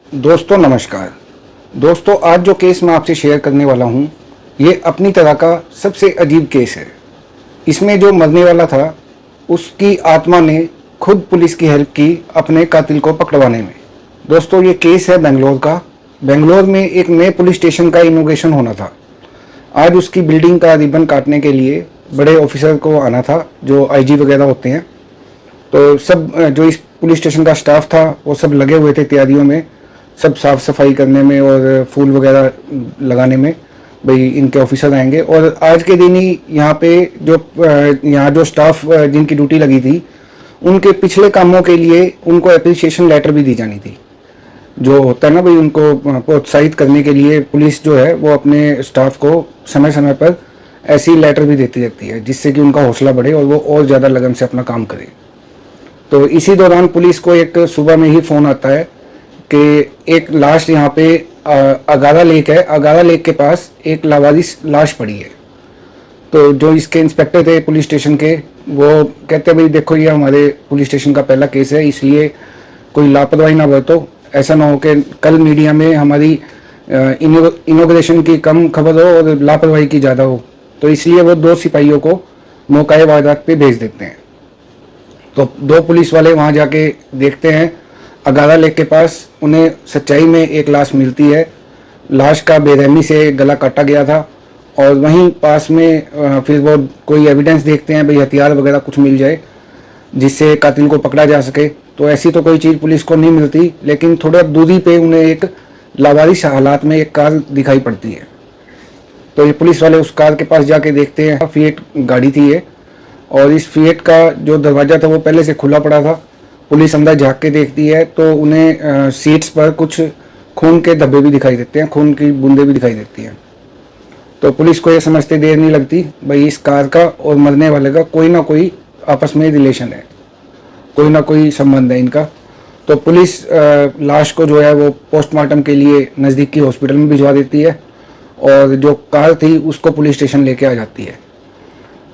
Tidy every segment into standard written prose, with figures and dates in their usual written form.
दोस्तों नमस्कार। दोस्तों आज जो केस मैं आपसे शेयर करने वाला हूँ ये अपनी तरह का सबसे अजीब केस है। इसमें जो मरने वाला था उसकी आत्मा ने खुद पुलिस की हेल्प की अपने कातिल को पकड़वाने में। दोस्तों ये केस है बेंगलोर का। बेंगलोर में एक नए पुलिस स्टेशन का इनॉग्रेशन होना था। आज उसकी बिल्डिंग का रिबन काटने के लिए बड़े ऑफिसर को आना था जो आईजी वगैरह होते हैं। तो सब जो इस पुलिस स्टेशन का स्टाफ था वो सब लगे हुए थे तैयारियों में, सब साफ़ सफाई करने में और फूल वगैरह लगाने में। भाई इनके ऑफिसर आएंगे और आज के दिन ही यहाँ पे यहाँ जो स्टाफ जिनकी ड्यूटी लगी थी उनके पिछले कामों के लिए उनको अप्रिसिएशन लेटर भी दी जानी थी। जो होता है ना भाई, उनको प्रोत्साहित करने के लिए पुलिस जो है वो अपने स्टाफ को समय समय पर ऐसी लेटर भी देती रहती है जिससे कि उनका हौसला बढ़े और वो और ज़्यादा लगन से अपना काम करे। तो इसी दौरान पुलिस को एक सुबह में ही फ़ोन आता है कि एक लाश यहाँ पे अगारा लेक है, अगारा लेक के पास एक लावारिस लाश पड़ी है। तो जो इसके इंस्पेक्टर थे पुलिस स्टेशन के वो कहते हैं भाई देखो ये हमारे पुलिस स्टेशन का पहला केस है, इसलिए कोई लापरवाही ना बरतो। ऐसा ना हो कि कल मीडिया में हमारी इनॉग्रेशन की कम खबर हो और लापरवाही की ज़्यादा हो। तो इसलिए वो 2 सिपाहियों को मौका वारदात पे भेज देते हैं। तो 2 पुलिस वाले वहाँ जाके देखते हैं अगारा लेक के पास। उन्हें सच्चाई में एक लाश मिलती है। लाश का बेरहमी से गला काटा गया था और वहीं पास में फिर वो कोई एविडेंस देखते हैं भाई हथियार वगैरह कुछ मिल जाए जिससे कातिल को पकड़ा जा सके। तो ऐसी तो कोई चीज़ पुलिस को नहीं मिलती, लेकिन थोड़ा दूरी पे उन्हें एक लावारिस हालात में एक कार दिखाई पड़ती है। तो ये पुलिस वाले उस कार के पास जाके देखते हैं, फिएट गाड़ी थी ये, और इस फिएट का जो दरवाज़ा था वो पहले से खुला पड़ा था। पुलिस अंदर झाँक के देखती है तो उन्हें सीट्स पर कुछ खून के धब्बे भी दिखाई देते हैं, खून की बूंदें भी दिखाई देती हैं। तो पुलिस को ये समझते देर नहीं लगती भाई इस कार का और मरने वाले का कोई ना कोई आपस में रिलेशन है, कोई ना कोई संबंध है इनका। तो पुलिस लाश को जो है वो पोस्टमार्टम के लिए नज़दीक की हॉस्पिटल में भिजवा देती है और जो कार थी उसको पुलिस स्टेशन लेके आ जाती है।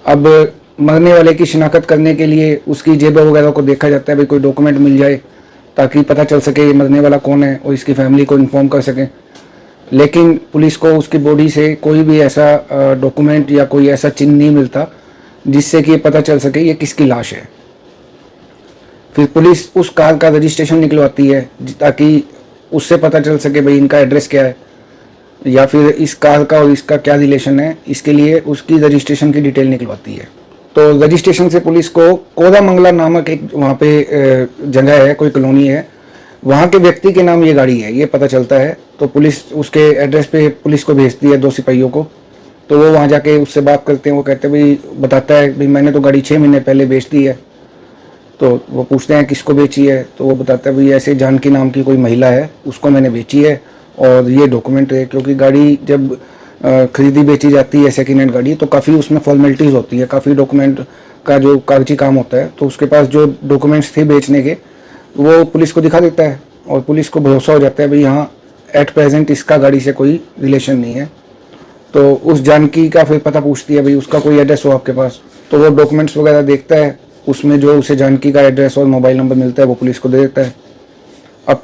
अब मरने वाले की शिनाख्त करने के लिए उसकी जेब वगैरह को देखा जाता है, भाई कोई डॉक्यूमेंट मिल जाए ताकि पता चल सके ये मरने वाला कौन है और इसकी फैमिली को इन्फॉर्म कर सकें। लेकिन पुलिस को उसकी बॉडी से कोई भी ऐसा डॉक्यूमेंट या कोई ऐसा चिन्ह नहीं मिलता जिससे कि ये पता चल सके ये किसकी लाश है। फिर पुलिस उस कार का रजिस्ट्रेशन निकलवाती है ताकि उससे पता चल सके भाई इनका एड्रेस क्या है या फिर इस कार का और इसका क्या रिलेशन है। इसके लिए उसकी रजिस्ट्रेशन की डिटेल निकलवाती है। तो रजिस्ट्रेशन से पुलिस को कोरामंगला नामक एक वहाँ पे जगह है, कोई कॉलोनी है, वहाँ के व्यक्ति के नाम ये गाड़ी है ये पता चलता है। तो पुलिस उसके एड्रेस पे पुलिस को भेजती है 2 सिपाहियों को। तो वो वहाँ जाके उससे बात करते हैं। वो कहते हैं भाई, बताता है भाई मैंने तो गाड़ी 6 महीने पहले बेच दी है। तो वो पूछते हैं किसको बेची है, तो वो बताता है भाई ऐसे जानकी नाम की कोई महिला है उसको मैंने बेची है और ये डॉक्यूमेंट है। क्योंकि गाड़ी जब खरीदी बेची जाती है सेकेंड हैंड गाड़ी तो काफ़ी उसमें फॉर्मेलिटीज़ होती है, काफ़ी डॉक्यूमेंट का जो कागजी काम होता है। तो उसके पास जो डॉक्यूमेंट्स थे बेचने के वो पुलिस को दिखा देता है और पुलिस को भरोसा हो जाता है भाई यहाँ एट प्रेजेंट इसका गाड़ी से कोई रिलेशन नहीं है। तो उस जानकी का फिर पता पूछती है भाई उसका कोई एड्रेस हो आपके पास। तो वो डॉक्यूमेंट्स वगैरह देखता है, उसमें जो उसे जानकी का एड्रेस और मोबाइल नंबर मिलता है वो पुलिस को दे देता है। अब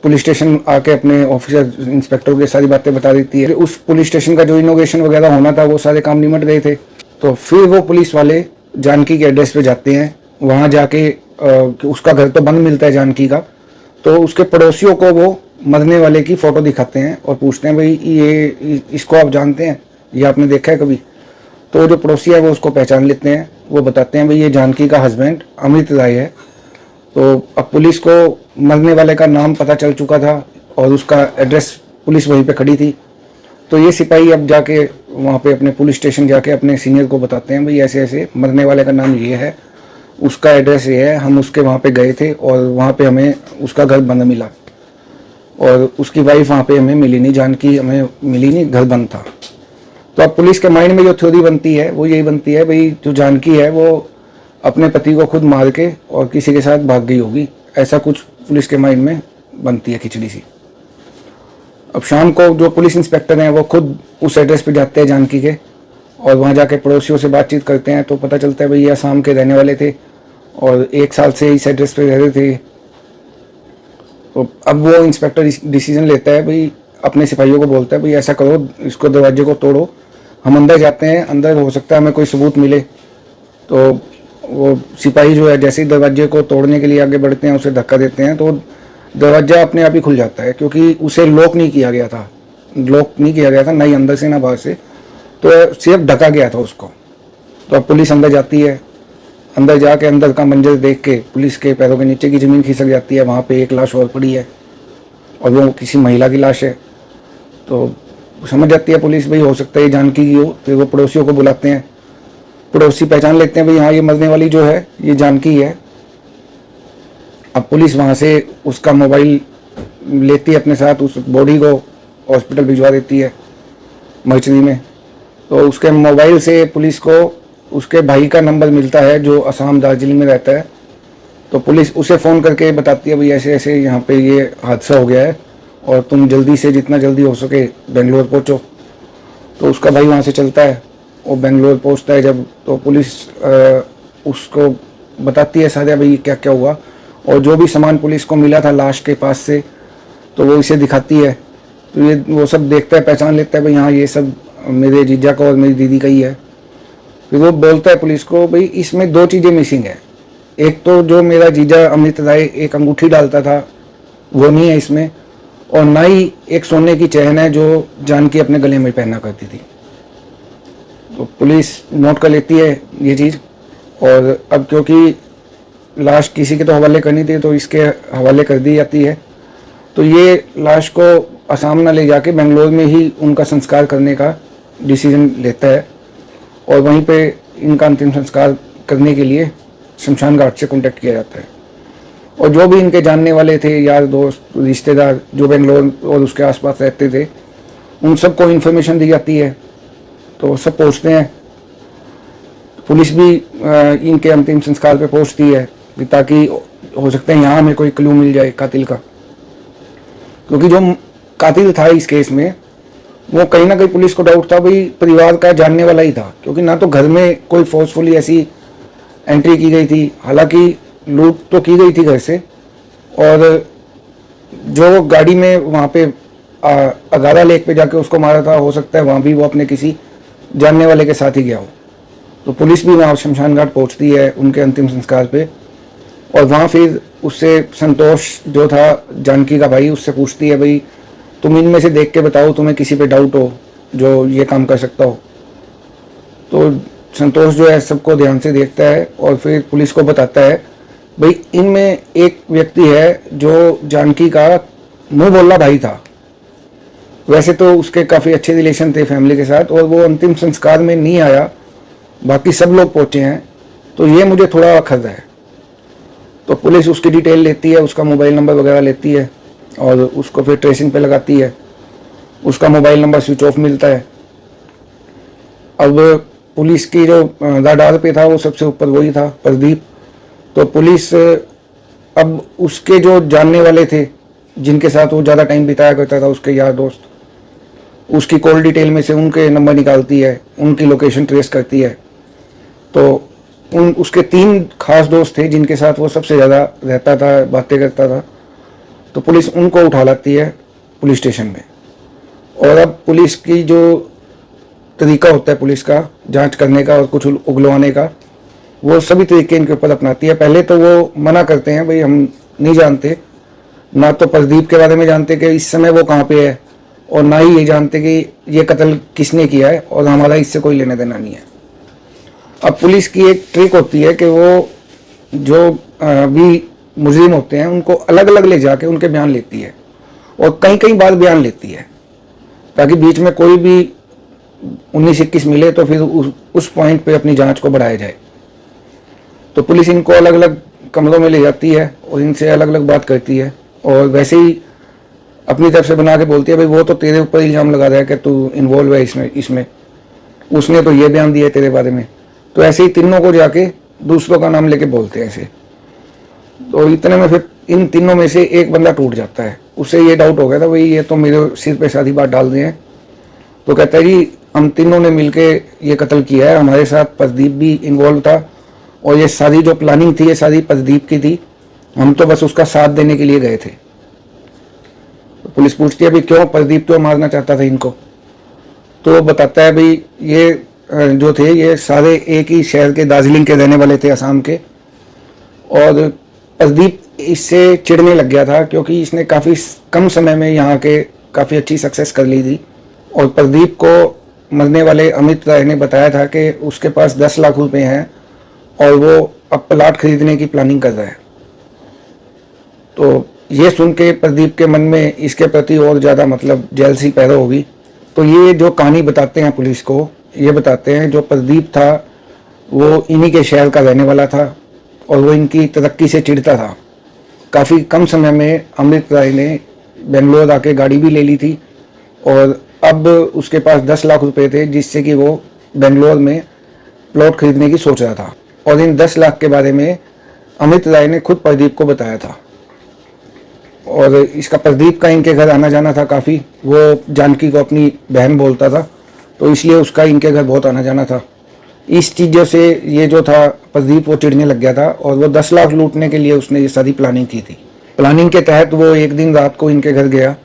पुलिस स्टेशन आके अपने ऑफिसर इंस्पेक्टर के सारी बातें बता देती है। उस पुलिस स्टेशन का जो इनॉग्रेशन वगैरह होना था वो सारे काम निमट गए थे। तो फिर वो पुलिस वाले जानकी के एड्रेस पे जाते हैं। वहाँ जाके उसका घर तो बंद मिलता है जानकी का। तो उसके पड़ोसियों को वो मरने वाले की फ़ोटो दिखाते हैं और पूछते हैं भाई ये इसको आप जानते हैं, ये आपने देखा है कभी? तो जो पड़ोसी है वो उसको पहचान लेते हैं। वो बताते हैं भाई ये जानकी का हस्बैंड अमृत राय है। तो अब पुलिस को मरने वाले का नाम पता चल चुका था और उसका एड्रेस पुलिस वहीं पे खड़ी थी। तो ये सिपाही अब जाके वहाँ पे अपने पुलिस स्टेशन जाके अपने सीनियर को बताते हैं भाई ऐसे ऐसे मरने वाले का नाम ये है, उसका एड्रेस ये है, हम उसके वहाँ पे गए थे और वहाँ पे हमें उसका घर बंद मिला और उसकी वाइफ वहाँ पे हमें मिली नहीं, जानकी हमें मिली नहीं, घर बंद था। तो अब पुलिस के माइंड में जो थ्योरी बनती है वो यही बनती है भाई जो जानकी है वो अपने पति को खुद मार के और किसी के साथ भाग गई होगी, ऐसा कुछ पुलिस के माइंड में बनती है खिचड़ी सी। अब शाम को जो पुलिस इंस्पेक्टर हैं वो खुद उस एड्रेस पे जाते हैं जानकी के और वहाँ जाके पड़ोसियों से बातचीत करते हैं। तो पता चलता है भाई ये असम के रहने वाले थे और 1 साल से इस एड्रेस पे रह रहे थे। तो अब वो इंस्पेक्टर डिसीजन लेता है, भाई अपने सिपाहियों को बोलता है भाई ऐसा करो, इसको दरवाजे को तोड़ो। हम अंदर जाते हैं, अंदर हो सकता है हमें कोई सबूत मिले। तो वो सिपाही जो है जैसे ही दरवाजे को तोड़ने के लिए आगे बढ़ते हैं, उसे धक्का देते हैं, तो दरवाज़ा अपने आप ही खुल जाता है, क्योंकि उसे लॉक नहीं किया गया था, ना ही अंदर से ना बाहर से, तो सिर्फ ढका गया था उसको। तो अब पुलिस अंदर जाती है, अंदर जाके अंदर का मंजर देख के पुलिस के पैरों के नीचे की ज़मीन खिसक जाती है। वहाँ पे एक लाश और पड़ी है और वो किसी महिला की लाश है। तो समझ जाती है पुलिस, भाई हो सकता है ये जानकी की हो। फिर वो पड़ोसियों को बुलाते हैं, पड़ोसी पहचान लेते हैं भाई हाँ ये मरने वाली जो है ये जानकी है। अब पुलिस वहाँ से उसका मोबाइल लेती है अपने साथ, उस बॉडी को हॉस्पिटल भिजवा देती है मर्चरी में। तो उसके मोबाइल से पुलिस को उसके भाई का नंबर मिलता है जो असम दार्जिलिंग में रहता है। तो पुलिस उसे फ़ोन करके बताती है भाई ऐसे ऐसे यहाँ पे ये हादसा हो गया है और तुम जल्दी से जितना जल्दी हो सके बेंगलोर पहुँचो। तो उसका भाई वहाँ से चलता है, वो बेंगलोर पहुँचता है जब, तो पुलिस उसको बताती है सारा भाई क्या क्या हुआ, और जो भी सामान पुलिस को मिला था लाश के पास से तो वो इसे दिखाती है। तो ये वो सब देखता है, पहचान लेता है भाई हाँ ये सब मेरे जीजा का और मेरी दीदी का ही है। फिर वो बोलता है पुलिस को भाई इसमें दो चीज़ें मिसिंग है, एक तो जो मेरा जीजा अमृत राय एक अंगूठी डालता था वो नहीं है इसमें, और ना ही एक सोने की चैन है जो जानकी अपने गले में पहना करती थी। तो पुलिस नोट कर लेती है ये चीज़, और अब क्योंकि लाश किसी के तो हवाले करनी थी तो इसके हवाले कर दी जाती है। तो ये लाश को असम ना ले जाके बेंगलोर में ही उनका संस्कार करने का डिसीजन लेता है, और वहीं पे इनका अंतिम संस्कार करने के लिए शमशान घाट से कांटेक्ट किया जाता है। और जो भी इनके जानने वाले थे, यार दोस्त रिश्तेदार जो बेंगलोर और उसके आसपास रहते थे, उन सबको इन्फॉर्मेशन दी जाती है। तो सब पहुँचते हैं, पुलिस भी इनके अंतिम संस्कार पे पहुँचती है ताकि हो सकता है यहाँ हमें कोई क्लू मिल जाए कातिल का, क्योंकि जो कातिल था इस केस में वो कहीं ना कहीं पुलिस को डाउट था भाई परिवार का जानने वाला ही था, क्योंकि ना तो घर में कोई फोर्सफुली ऐसी एंट्री की गई थी, हालांकि लूट तो की गई थी घर से, और जो गाड़ी में वहाँ पे अगारा लेक पे जाके उसको मारा था, हो सकता है वहाँ भी वो अपने किसी जानने वाले के साथ ही गया हो। तो पुलिस भी वहाँ शमशान घाट पहुँचती है उनके अंतिम संस्कार पे, और वहाँ फिर उससे संतोष जो था जानकी का भाई उससे पूछती है भाई तुम इनमें से देख के बताओ तुम्हें किसी पे डाउट हो जो ये काम कर सकता हो। तो संतोष जो है सबको ध्यान से देखता है और फिर पुलिस को बताता है भाई इनमें एक व्यक्ति है जो जानकी का मुंह बोला भाई था। वैसे तो उसके काफ़ी अच्छे रिलेशन थे फैमिली के साथ, और वो अंतिम संस्कार में नहीं आया, बाकी सब लोग पहुँचे हैं, तो ये मुझे थोड़ा खतरा है। तो पुलिस उसकी डिटेल लेती है, उसका मोबाइल नंबर वगैरह लेती है और उसको फिर ट्रेसिंग पे लगाती है। उसका मोबाइल नंबर स्विच ऑफ मिलता है। अब पुलिस की जो रडार पे था वो सबसे ऊपर वही था, प्रदीप। तो पुलिस अब उसके जो जानने वाले थे जिनके साथ वो ज़्यादा टाइम बिताया करता था, उसके यार दोस्त, उसकी कॉल डिटेल में से उनके नंबर निकालती है, उनकी लोकेशन ट्रेस करती है। तो उसके 3 खास दोस्त थे जिनके साथ वो सबसे ज़्यादा रहता था, बातें करता था। तो पुलिस उनको उठा लाती है पुलिस स्टेशन में। और अब पुलिस की जो तरीका होता है पुलिस का जांच करने का और कुछ उगलवाने का, वो सभी तरीके इनके ऊपर अपनाती है। पहले तो वो मना करते हैं भाई हम नहीं जानते, ना तो प्रदीप के बारे में जानते कि इस समय वो कहाँ पे है, और ना ही ये जानते कि ये कत्ल किसने किया है, और हमारा इससे कोई लेना देना नहीं है। अब पुलिस की एक ट्रिक होती है कि वो जो भी मुजरिम होते हैं उनको अलग अलग ले जाके उनके बयान लेती है, और कई कई बार बयान लेती है, ताकि बीच में कोई भी 19-21 मिले तो फिर उस पॉइंट पे अपनी जांच को बढ़ाया जाए। तो पुलिस इनको अलग अलग कमरों में ले जाती है और इनसे अलग अलग बात करती है, और वैसे ही अपनी तरफ से बना के बोलती है भाई वो तो तेरे ऊपर इल्ज़ाम लगा रहा है कि तू इन्वॉल्व है इसमें उसने तो ये बयान दिया तेरे बारे में। तो ऐसे ही तीनों को जाके दूसरों का नाम लेके बोलते हैं ऐसे। तो इतने में फिर इन तीनों में से एक बंदा टूट जाता है, उसे ये डाउट हो गया था भाई ये तो मेरे सिर पे सारी बात डाल रहे हैं। तो कहता है जी हम तीनों ने मिलके ये कत्ल किया है, हमारे साथ प्रदीप भी इन्वॉल्व था, और ये सारी जो प्लानिंग थी ये सारी प्रदीप की थी, हम तो बस उसका साथ देने के लिए गए थे। पुलिस पूछती है भाई क्यों, प्रदीप क्यों मारना चाहता था इनको। तो वो बताता है भाई ये जो थे ये सारे एक ही शहर के, दार्जिलिंग के रहने वाले थे, असम के। और प्रदीप इससे चिढ़ने लग गया था क्योंकि इसने काफ़ी कम समय में यहाँ के काफ़ी अच्छी सक्सेस कर ली थी। और प्रदीप को मरने वाले अमित राय ने बताया था कि उसके पास 10 लाख रुपए हैं और वो अब प्लाट खरीदने की प्लानिंग कर रहा है। तो ये सुन के प्रदीप के मन में इसके प्रति और ज़्यादा मतलब जेलसी पैदा होगी। तो ये जो कहानी बताते हैं पुलिस को, ये बताते हैं जो प्रदीप था वो इन्हीं के शहर का रहने वाला था और वो इनकी तरक्की से चिढ़ता था। काफ़ी कम समय में अमृत राय ने बेंगलोर आके गाड़ी भी ले ली थी और अब उसके पास 10 लाख रुपए थे जिससे कि वो बेंगलोर में प्लॉट खरीदने की सोच रहा था। और इन 10 लाख के बारे में अमित राय ने खुद प्रदीप को बताया था। और इसका प्रदीप का इनके घर आना जाना था काफ़ी। वो जानकी को अपनी बहन बोलता था तो इसलिए उसका इनके घर बहुत आना जाना था। इस चीज़ों से ये जो था प्रदीप वो चिढ़ने लग गया था और वो 10 लाख लूटने के लिए उसने ये सारी प्लानिंग की थी। प्लानिंग के तहत वो एक दिन रात को इनके घर गया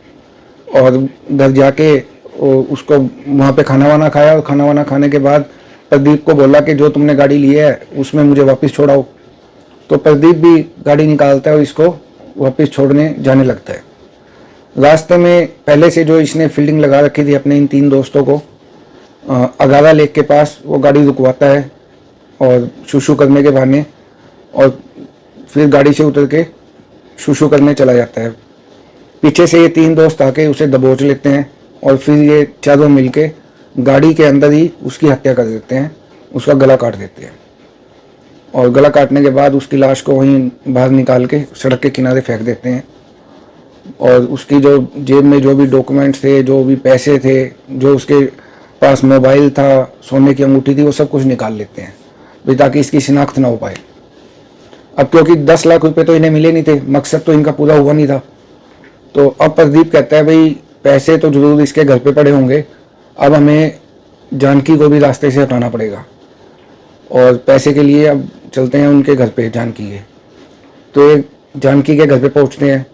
और घर जाके उसको वहाँ पे खाना वाना खाया और खाना वाना खाने के बाद प्रदीप को बोला कि जो तुमने गाड़ी ली है उसमें मुझे वापस छोड़ाओ। तो प्रदीप भी गाड़ी निकालता है और इसको वापस छोड़ने जाने लगता है। रास्ते में पहले से जो इसने फील्डिंग लगा रखी थी अपने इन 3 दोस्तों को, अगारा लेक के पास वो गाड़ी रुकवाता है और शुशु करने के बहाने, और फिर गाड़ी से उतर के शुशु करने चला जाता है। पीछे से ये 3 दोस्त आके उसे दबोच लेते हैं और फिर ये चारों मिलके गाड़ी के अंदर ही उसकी हत्या कर देते हैं, उसका गला काट देते हैं। और गला काटने के बाद उसकी लाश को वहीं बाहर निकाल के सड़क के किनारे फेंक देते हैं। और उसकी जो जेब में जो भी डॉक्यूमेंट्स थे, जो भी पैसे थे, जो उसके पास मोबाइल था, सोने की अंगूठी थी, वो सब कुछ निकाल लेते हैं भाई ताकि इसकी शिनाख्त ना हो पाए। अब क्योंकि 10 लाख रुपए तो इन्हें मिले नहीं थे, मकसद तो इनका पूरा हुआ नहीं था। तो अब प्रदीप कहता है भाई पैसे तो जरूर इसके घर पे पड़े होंगे, अब हमें जानकी को भी रास्ते से हटाना पड़ेगा और पैसे के लिए अब चलते हैं उनके घर पे, जानकी के। तो एक जानकी के घर पे पहुंचते हैं।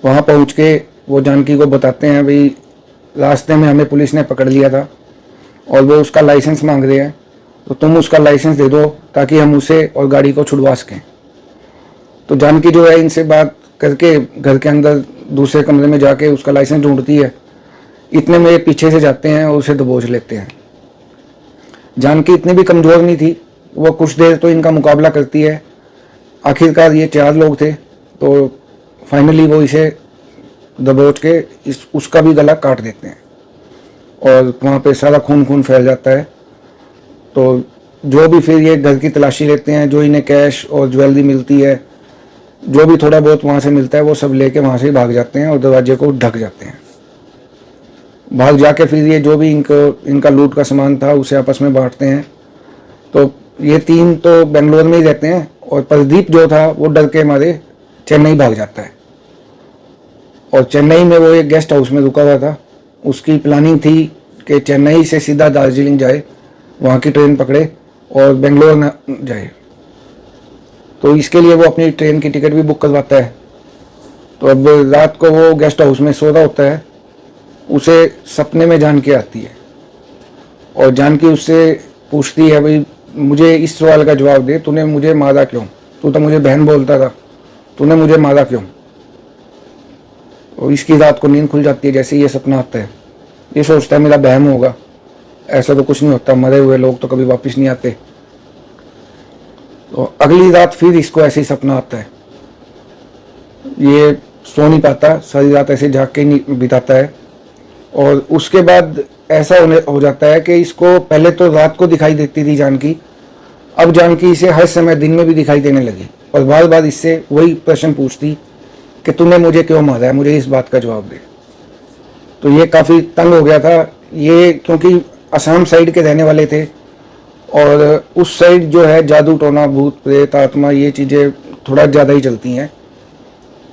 वहाँ पहुँच के वो जानकी को बताते हैं भाई रास्ते में हमें पुलिस ने पकड़ लिया था और वो उसका लाइसेंस मांग रहे हैं, तो तुम उसका लाइसेंस दे दो ताकि हम उसे और गाड़ी को छुड़वा सकें। तो जानकी जो है इनसे बात करके घर के अंदर दूसरे कमरे में जाके उसका लाइसेंस ढूंढती है। इतने में ये पीछे से जाते हैं और उसे दबोच लेते हैं। जानकी इतनी भी कमज़ोर नहीं थी, वो कुछ देर तो इनका मुकाबला करती है। आखिरकार ये 4 लोग थे तो फाइनली वो इसे दबोच के उसका भी गला काट देते हैं और वहाँ पे सारा खून खून फैल जाता है। तो जो भी फिर ये घर की तलाशी लेते हैं, जो इन्हें कैश और ज्वेलरी मिलती है, जो भी थोड़ा बहुत वहाँ से मिलता है, वो सब लेके वहाँ से भाग जाते हैं और दरवाजे को ढक जाते हैं। भाग जाके फिर ये जो भी इनका लूट का सामान था उसे आपस में बांटते हैं। तो ये 3 तो बेंगलोर में ही रहते हैं और प्रदीप जो था वो डर के मारे चेन्नई भाग जाता है। और चेन्नई में वो एक गेस्ट हाउस में रुका हुआ था। उसकी प्लानिंग थी कि चेन्नई से सीधा दार्जिलिंग जाए, वहाँ की ट्रेन पकड़े और बेंगलोर न जाए। तो इसके लिए वो अपनी ट्रेन की टिकट भी बुक करवाता है। तो अब रात को वो गेस्ट हाउस में सो रहा होता है, उसे सपने में जानकी आती है और जानकी उससे पूछती है भाई मुझे इस सवाल का जवाब दे, तूने मुझे मारा क्यों? तू तो मुझे बहन बोलता था, तूने मुझे मारा क्यों? और इसकी रात को नींद खुल जाती है जैसे ये सपना आता है। ये सोचता है मेरा बहम होगा, ऐसा तो कुछ नहीं होता, मरे हुए लोग तो कभी वापस नहीं आते। तो अगली रात फिर इसको ऐसे ही सपना आता है। ये सो नहीं पाता, सारी रात ऐसे जाग के नहीं बिताता है। और उसके बाद ऐसा हो जाता है कि इसको पहले तो रात को दिखाई देती थी जानकी, अब जानकी इसे हर समय दिन में भी दिखाई देने लगी और बार बार इससे वही प्रश्न पूछती कि तूने मुझे क्यों मारा है, मुझे इस बात का जवाब दे। तो ये काफ़ी तंग हो गया था ये, क्योंकि असम साइड के रहने वाले थे और उस साइड जो है जादू टोना, भूत प्रेत, आत्मा, ये चीज़ें थोड़ा ज़्यादा ही चलती हैं।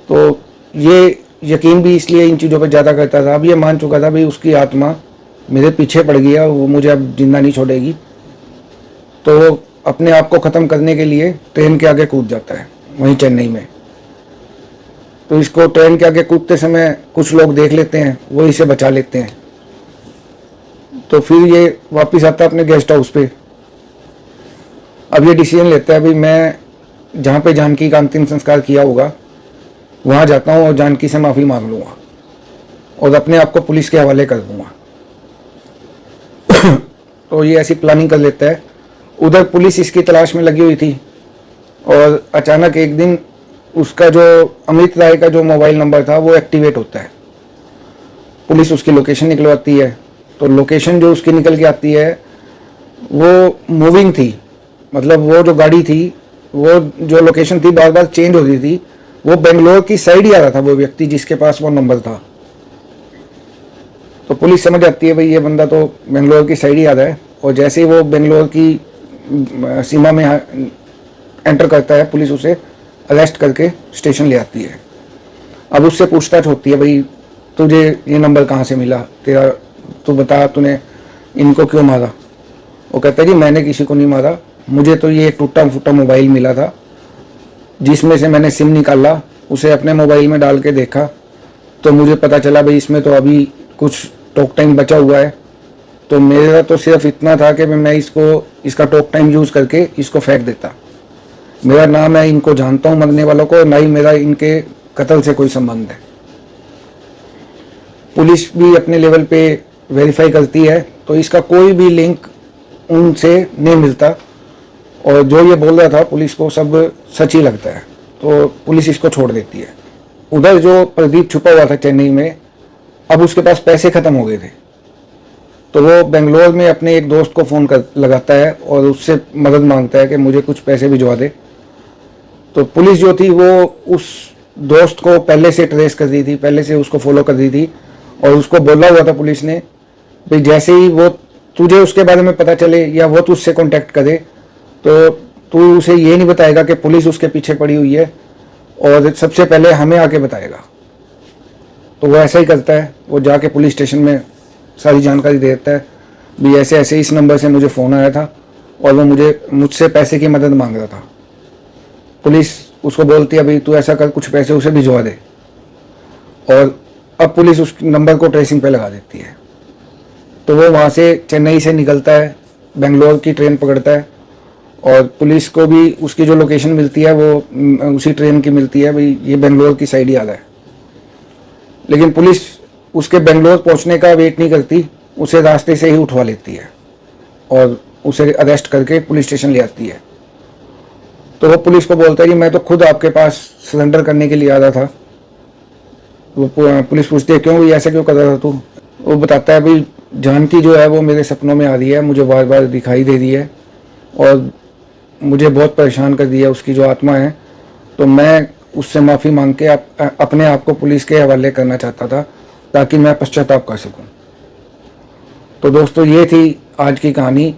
तो ये यकीन भी इसलिए इन चीज़ों पर ज़्यादा करता था। अब ये मान चुका था भाई उसकी आत्मा मेरे पीछे पड़ गई है, वो मुझे अब जिंदा नहीं छोड़ेगी। तो वो अपने आप को ख़त्म करने के लिए ट्रेन के आगे कूद जाता है वहीं चेन्नई में। तो इसको ट्रेन के आगे कूदते समय कुछ लोग देख लेते हैं, वो इसे बचा लेते हैं। तो फिर ये वापस आता है अपने गेस्ट हाउस पे। अब ये डिसीजन लेता है भाई मैं जहाँ पे जानकी का अंतिम संस्कार किया होगा वहाँ जाता हूँ और जानकी से माफ़ी मांग लूँगा और अपने आप को पुलिस के हवाले कर दूँगा। तो ये ऐसी प्लानिंग कर लेता है। उधर पुलिस इसकी तलाश में लगी हुई थी और अचानक एक दिन उसका जो अमित राय का जो मोबाइल नंबर था वो एक्टिवेट होता है। पुलिस उसकी लोकेशन निकलवाती है। तो लोकेशन जो उसकी निकल के आती है वो मूविंग थी, मतलब वो जो गाड़ी थी, वो जो लोकेशन थी बार बार चेंज हो रही थी। वो बेंगलोर की साइड ही आ रहा था वो व्यक्ति जिसके पास वो नंबर था। तो पुलिस समझ आती है भाई ये बंदा तो बेंगलोर की साइड ही आ रहा है। और जैसे ही वो बेंगलोर की सीमा में एंटर करता है पुलिस उसे अरेस्ट करके स्टेशन ले आती है। अब उससे पूछताछ होती है भाई तुझे ये नंबर कहाँ से मिला, तेरा तू बता तूने इनको क्यों मारा। वो कहता है जी मैंने किसी को नहीं मारा, मुझे तो ये टूटा फूटा मोबाइल मिला था जिसमें से मैंने सिम निकाला, उसे अपने मोबाइल में डाल के देखा तो मुझे पता चला भाई इसमें तो अभी कुछ टॉक टाइम बचा हुआ है। तो मेरा तो सिर्फ इतना था कि मैं इसका टॉक टाइम यूज़ करके इसको फेंक देता। मेरा ना मैं इनको जानता हूँ मरने वालों को, ना ही मेरा इनके कत्ल से कोई संबंध है। पुलिस भी अपने लेवल पे वेरीफाई करती है तो इसका कोई भी लिंक उनसे नहीं मिलता और जो ये बोल रहा था पुलिस को सब सच ही लगता है। तो पुलिस इसको छोड़ देती है। उधर जो प्रदीप छुपा हुआ था चेन्नई में, अब उसके पास पैसे ख़त्म हो गए थे। तो वो बेंगलोर में अपने एक दोस्त को फ़ोन कर लगाता है और उससे मदद मांगता है कि मुझे कुछ पैसे भिजवा दे। तो पुलिस जो थी वो उस दोस्त को पहले से ट्रेस कर दी थी, पहले से उसको फॉलो कर दी थी और उसको बोला हुआ था पुलिस ने भाई जैसे ही वो तुझे उसके बारे में पता चले या वो तुझसे कांटेक्ट करे तो तू उसे ये नहीं बताएगा कि पुलिस उसके पीछे पड़ी हुई है और सबसे पहले हमें आके बताएगा। तो वो ऐसा ही करता है, वो जाके पुलिस स्टेशन में सारी जानकारी दे देता है भी ऐसे ऐसे इस नंबर से मुझे फ़ोन आया था और वो मुझसे पैसे की मदद मांग रहा था। पुलिस उसको बोलती है भाई तू ऐसा कर कुछ पैसे उसे भिजवा दे और अब पुलिस उस नंबर को ट्रेसिंग पे लगा देती है। तो वो वहाँ से चेन्नई से निकलता है, बेंगलोर की ट्रेन पकड़ता है और पुलिस को भी उसकी जो लोकेशन मिलती है वो उसी ट्रेन की मिलती है भाई ये बेंगलोर की साइड ही आ रहा है। लेकिन पुलिस उसके बेंगलोर पहुँचने का वेट नहीं करती, उसे रास्ते से ही उठवा लेती है और उसे अरेस्ट करके पुलिस स्टेशन ले आती है। तो वो पुलिस को बोलता है कि मैं तो खुद आपके पास सरेंडर करने के लिए आ रहा था। वो पुलिस पूछती है क्यों, ऐसा क्यों कर रहा था तू। वो बताता है भाई जानकी जो है वो मेरे सपनों में आ रही है, मुझे बार बार दिखाई दे रही है और मुझे बहुत परेशान कर दिया उसकी जो आत्मा है। तो मैं उससे माफ़ी मांग के अपने आप को पुलिस के हवाले करना चाहता था ताकि मैं पश्चाताप कर सकूं। तो दोस्तों ये थी आज की कहानी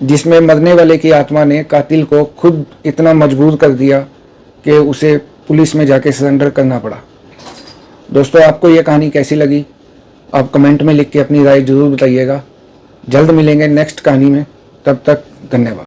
जिसमें मरने वाले की आत्मा ने कातिल को खुद इतना मजबूर कर दिया कि उसे पुलिस में जाके सरेंडर करना पड़ा। दोस्तों आपको ये कहानी कैसी लगी आप कमेंट में लिख के अपनी राय ज़रूर बताइएगा। जल्द मिलेंगे नेक्स्ट कहानी में, तब तक धन्यवाद।